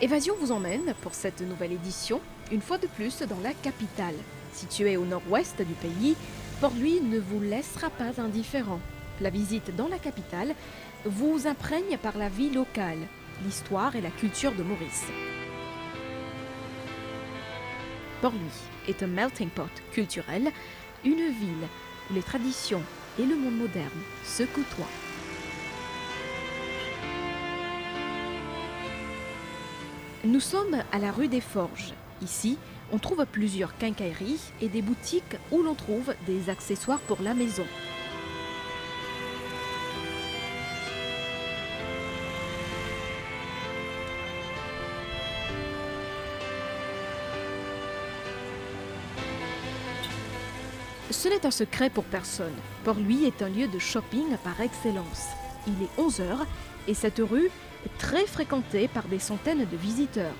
Évasion vous emmène, pour cette nouvelle édition, une fois de plus dans la capitale. Située au nord-ouest du pays, Port-Louis ne vous laissera pas indifférent. La visite dans la capitale vous imprègne par la vie locale, l'histoire et la culture de Maurice. Port-Louis est un melting pot culturel, une ville où les traditions et le monde moderne se côtoient. Nous sommes à la rue des Forges. Ici, on trouve plusieurs quincailleries et des boutiques où l'on trouve des accessoires pour la maison. Ce n'est un secret pour personne. Port-Louis est un lieu de shopping par excellence. Il est 11h et cette rue est très fréquentée par des centaines de visiteurs.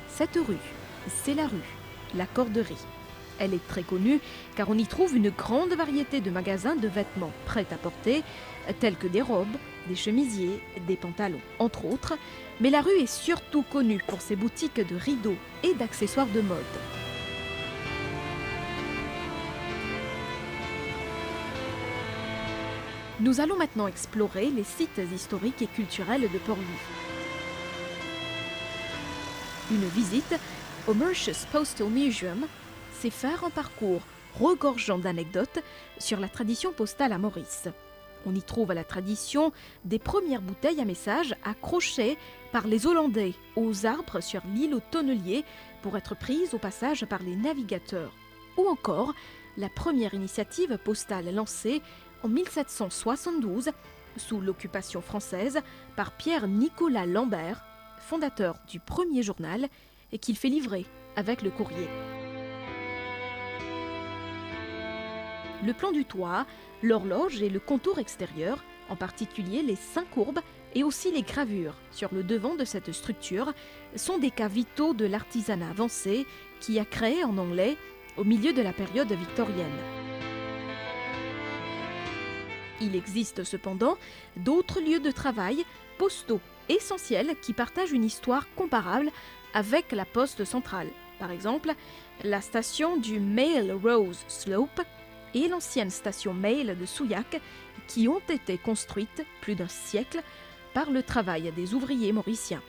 Cette rue, c'est la rue La Corderie. Elle est très connue car on y trouve une grande variété de magasins de vêtements prêts à porter, tels que des robes, des chemisiers, des pantalons, entre autres. Mais la rue est surtout connue pour ses boutiques de rideaux et d'accessoires de mode. Nous allons maintenant explorer les sites historiques et culturels de Port-Louis. Une visite au Mauritius Postal Museum, c'est faire un parcours regorgeant d'anecdotes sur la tradition postale à Maurice. On y trouve la tradition des premières bouteilles à message accrochées par les Hollandais aux arbres sur l'île aux Tonneliers pour être prises au passage par les navigateurs. Ou encore la première initiative postale lancée en 1772, sous l'occupation française, par Pierre-Nicolas Lambert, fondateur du premier journal, et qu'il fait livrer avec le courrier. Le plan du toit, l'horloge et le contour extérieur, en particulier les 5 courbes et aussi les gravures sur le devant de cette structure, sont des cas vitaux de l'artisanat avancé qui a créé en anglais au milieu de la période victorienne. Il existe cependant d'autres lieux de travail postaux essentiels qui partagent une histoire comparable avec la poste centrale. Par exemple, la station du Mail Rose Slope et l'ancienne station Mail de Souillac qui ont été construites plus d'un siècle par le travail des ouvriers mauriciens.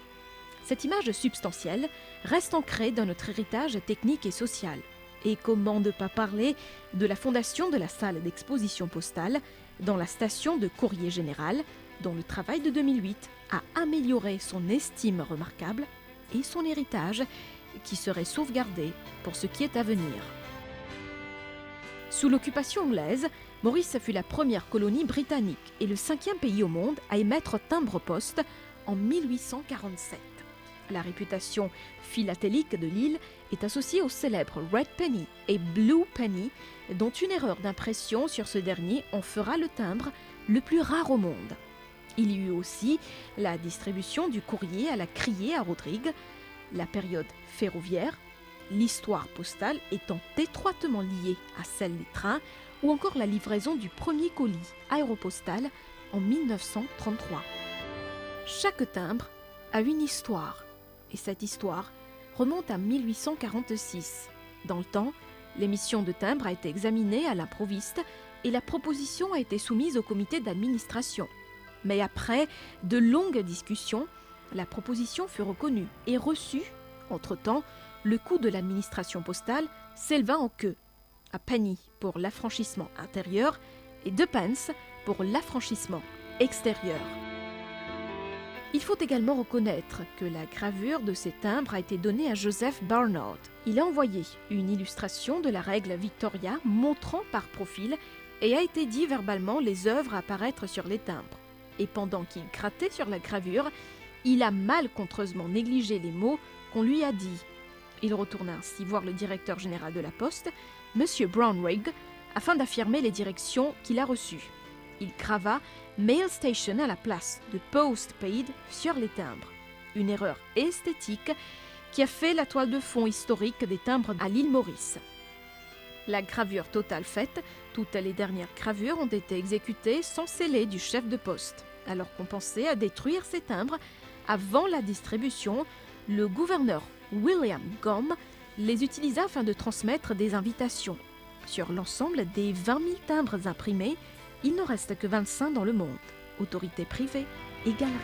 Cette image substantielle reste ancrée dans notre héritage technique et social. Et comment ne pas parler de la fondation de la salle d'exposition postale dans la station de Courrier Général, dont le travail de 2008 a amélioré son estime remarquable et son héritage qui serait sauvegardé pour ce qui est à venir. Sous l'occupation anglaise, Maurice fut la première colonie britannique et le 5e pays au monde à émettre timbre-poste en 1847. La réputation philatélique de l'île est associée au célèbre Red Penny et Blue Penny, dont une erreur d'impression sur ce dernier en fera le timbre le plus rare au monde. Il y eut aussi la distribution du courrier à la criée à Rodrigue, la période ferroviaire, l'histoire postale étant étroitement liée à celle des trains, ou encore la livraison du premier colis aéropostal en 1933. Chaque timbre a une histoire. Et cette histoire remonte à 1846. Dans le temps, l'émission de timbre a été examinée à l'improviste et la proposition a été soumise au comité d'administration. Mais après de longues discussions, la proposition fut reconnue et reçue. Entre-temps, le coût de l'administration postale s'éleva en queue, à penny pour l'affranchissement intérieur et 2 pence pour l'affranchissement extérieur. Il faut également reconnaître que la gravure de ces timbres a été donnée à Joseph Barnard. Il a envoyé une illustration de la règle Victoria montrant par profil et a été dit verbalement les œuvres à apparaître sur les timbres. Et pendant qu'il grattait sur la gravure, il a malencontreusement négligé les mots qu'on lui a dit. Il retourna ainsi voir le directeur général de la Poste, M. Brownrigg, afin d'affirmer les directions qu'il a reçues. Il grava Mail Station à la place de Postpaid sur les timbres. Une erreur esthétique qui a fait la toile de fond historique des timbres à l'île Maurice. La gravure totale faite, toutes les dernières gravures ont été exécutées sans scellé du chef de poste. Alors qu'on pensait à détruire ces timbres avant la distribution, le gouverneur William Gomm les utilisa afin de transmettre des invitations. Sur l'ensemble des 20 000 timbres imprimés, il n'en reste que 25 dans le monde, autorités privées et galeries.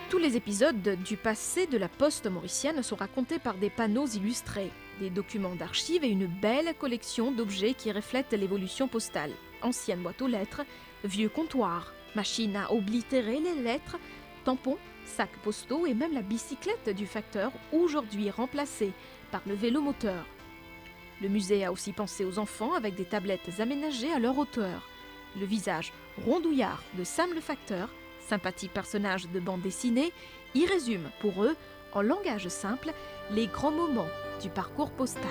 Tous les épisodes du passé de la poste mauricienne sont racontés par des panneaux illustrés, des documents d'archives et une belle collection d'objets qui reflètent l'évolution postale. Anciennes boîtes aux lettres, vieux comptoirs, machines à oblitérer les lettres, tampons, sacs postaux et même la bicyclette du facteur, aujourd'hui remplacée par le vélo moteur. Le musée a aussi pensé aux enfants avec des tablettes aménagées à leur hauteur. Le visage rondouillard de Sam le facteur, sympathique personnage de bande dessinée, y résume pour eux, en langage simple, les grands moments du parcours postal.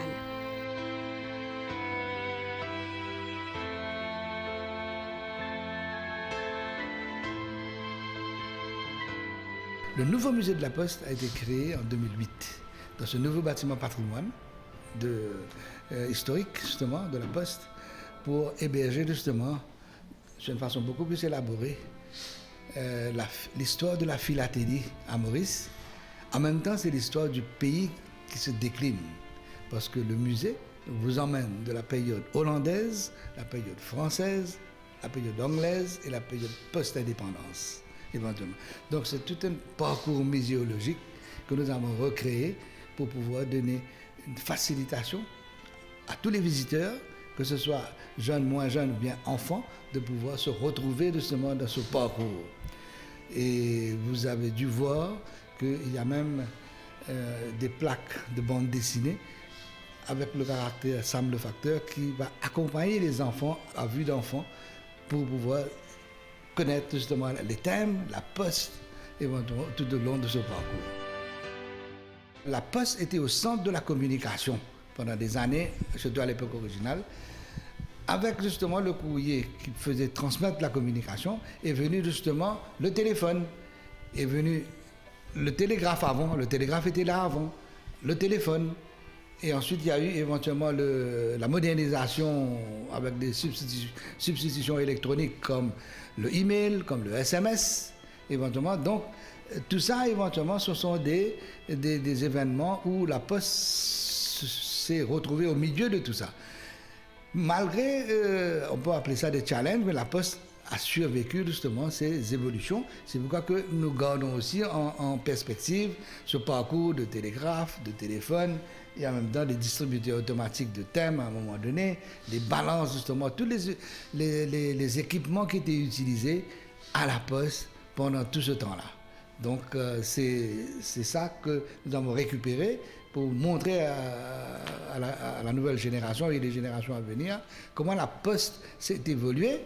Le nouveau musée de la Poste a été créé en 2008 dans ce nouveau bâtiment patrimoine historique justement de la Poste pour héberger justement, d'une façon beaucoup plus élaborée, l'histoire de la philatélie à Maurice. En même temps, c'est l'histoire du pays qui se décline parce que le musée vous emmène de la période hollandaise, la période française, la période anglaise et la période post-indépendance. Éventuellement. Donc c'est tout un parcours muséologique que nous avons recréé pour pouvoir donner une facilitation à tous les visiteurs, que ce soit jeunes, moins jeunes ou bien enfants, de pouvoir se retrouver justement dans ce parcours. Et vous avez dû voir qu'il y a même des plaques de bande dessinée avec le caractère Sam le facteur qui va accompagner les enfants à vue d'enfant pour pouvoir connaître justement les thèmes, la poste, éventuellement tout au long de ce parcours. La poste était au centre de la communication pendant des années, surtout à l'époque originale. Avec justement le courrier qui faisait transmettre la communication, est venu justement le téléphone, est venu le télégraphe avant, le télégraphe était là avant, le téléphone. Et ensuite, il y a eu éventuellement la modernisation avec des substitutions électroniques comme le email, comme le SMS, éventuellement. Donc, tout ça, éventuellement, ce sont des événements où la Poste s'est retrouvée au milieu de tout ça. Malgré, on peut appeler ça des challenges, mais la Poste a survécu justement ces évolutions. C'est pourquoi que nous gardons aussi en perspective ce parcours de télégraphe, de téléphone, et en même temps des distributeurs automatiques de thèmes à un moment donné, des balances justement, tous les équipements qui étaient utilisés à la Poste pendant tout ce temps-là. Donc c'est ça que nous avons récupéré pour montrer à la nouvelle génération et les générations à venir comment la Poste s'est évoluée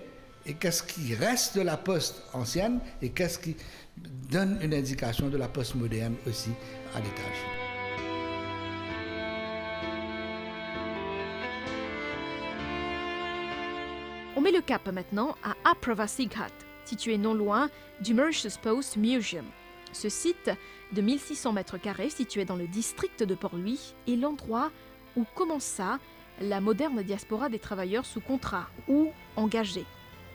et qu'est-ce qui reste de la Poste ancienne et qu'est-ce qui donne une indication de la Poste moderne aussi à l'étage. On met le cap maintenant à Ap-Ravasig-Hat, situé non loin du Mauritius Post Museum. Ce site de 1600 m², situé dans le district de Port-Louis, est l'endroit où commença la moderne diaspora des travailleurs sous contrat ou engagés.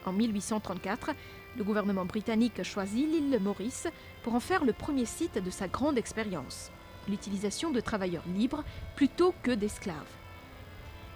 En 1834, le gouvernement britannique choisit l'île Maurice pour en faire le premier site de sa grande expérience, l'utilisation de travailleurs libres plutôt que d'esclaves.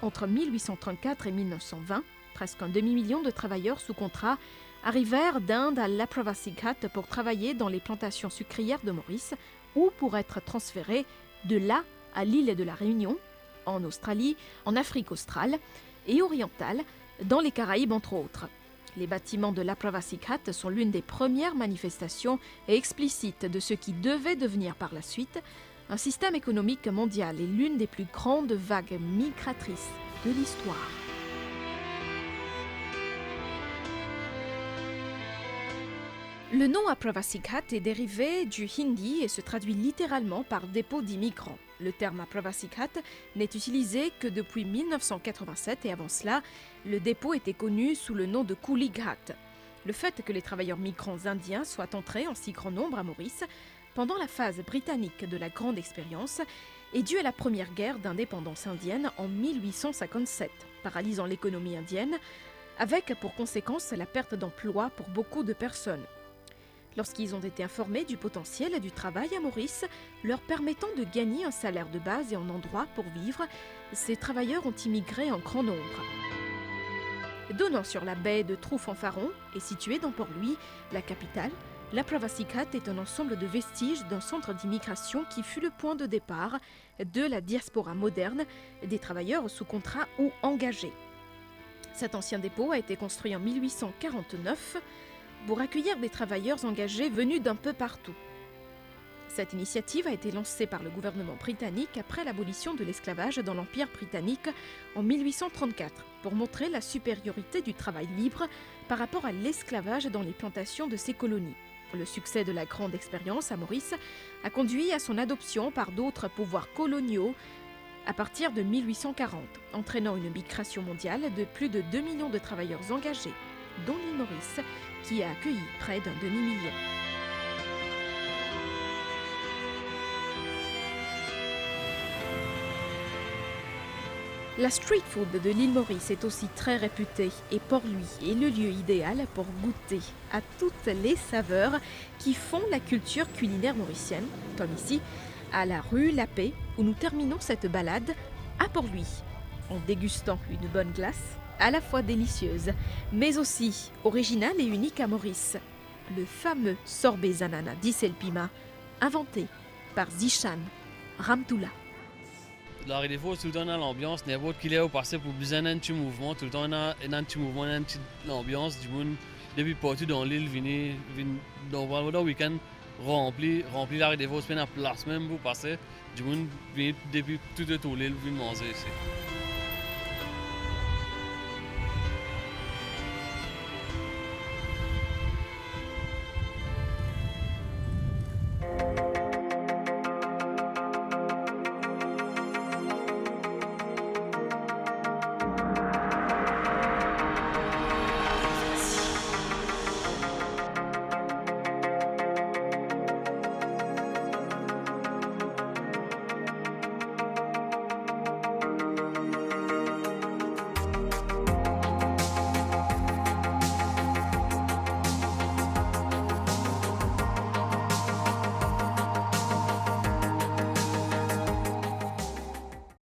Entre 1834 et 1920, presque un demi-million de travailleurs sous contrat arrivèrent d'Inde à Ap-Ravasig-Hat pour travailler dans les plantations sucrières de Maurice ou pour être transférés de là à l'île de la Réunion, en Australie, en Afrique australe et orientale, dans les Caraïbes entre autres. Les bâtiments de Ap-Ravasig-Hat sont l'une des premières manifestations explicites de ce qui devait devenir par la suite un système économique mondial et l'une des plus grandes vagues migratrices de l'histoire. Le nom Ap-Ravasig-Hat est dérivé du hindi et se traduit littéralement par dépôt d'immigrants. Le terme Apravasikat n'est utilisé que depuis 1987 et avant cela, le dépôt était connu sous le nom de Kulighat. Le fait que les travailleurs migrants indiens soient entrés en si grand nombre à Maurice pendant la phase britannique de la Grande Expérience est dû à la première guerre d'indépendance indienne en 1857, paralysant l'économie indienne, avec pour conséquence la perte d'emploi pour beaucoup de personnes. Lorsqu'ils ont été informés du potentiel du travail à Maurice, leur permettant de gagner un salaire de base et un endroit pour vivre, ces travailleurs ont immigré en grand nombre. Donnant sur la baie de Trou-Fanfaron et située dans Port-Louis, la capitale, l'Apravasikat est un ensemble de vestiges d'un centre d'immigration qui fut le point de départ de la diaspora moderne des travailleurs sous contrat ou engagés. Cet ancien dépôt a été construit en 1849 pour accueillir des travailleurs engagés venus d'un peu partout. Cette initiative a été lancée par le gouvernement britannique après l'abolition de l'esclavage dans l'Empire britannique en 1834 pour montrer la supériorité du travail libre par rapport à l'esclavage dans les plantations de ces colonies. Le succès de la Grande Expérience à Maurice a conduit à son adoption par d'autres pouvoirs coloniaux à partir de 1840, entraînant une migration mondiale de plus de 2 millions de travailleurs engagés, dont l'île Maurice, qui a accueilli près d'un demi-million. La street food de l'île Maurice est aussi très réputée et Port-Louis est le lieu idéal pour goûter à toutes les saveurs qui font la culture culinaire mauricienne, comme ici, à la rue La Paix, où nous terminons cette balade à Port-Louis, en dégustant une bonne glace, à la fois délicieuse, mais aussi originale et unique à Maurice, le fameux sorbet zanana d'Isselpima, inventé par Zishan Ramtoula. L'arrêt des fois, tout le temps dans l'ambiance, n'importe qui est au passé pour besoin d'un petit mouvement, tout le temps dans un petit mouvement, dans l'ambiance du monde, depuis partout dans l'île, dans le week-end, rempli l'arrêt des fois, c'est une place même pour passer, du monde vient depuis toute l'île, vient manger ici.